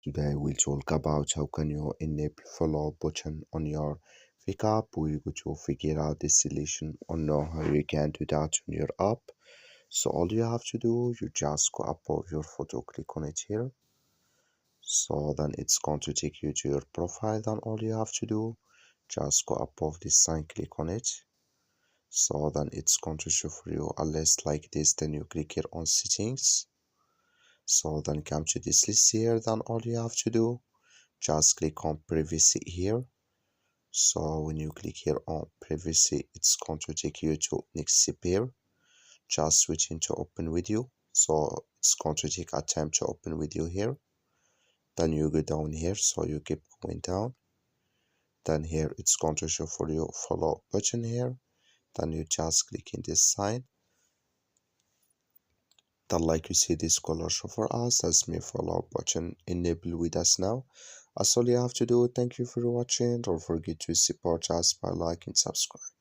Today we'll talk about how can you enable follow button on your Fake app. We're going to figure out this solution or know how you can do that on your app. So all you have to do, you just go above your photo, click on it here. So then it's going to take you to your profile. Then all you have to do, just go above this sign, click on it. So then it's going to show for you a list like this. Then you click here on settings. So then come to this list here. Then all you have to do, just click on privacy here. So when you click here on privacy, it's going to take you to next step here. Just switch into open video. So it's going to take a time to open video here. Then you go down here, so you keep going down. Then here it's going to show for you follow button here. Then you just click in this sign. Then like you see this color show for us, that's me follow button enable with us now. That's all you have to do. Thank you for watching. Don't forget to support us by liking and subscribe.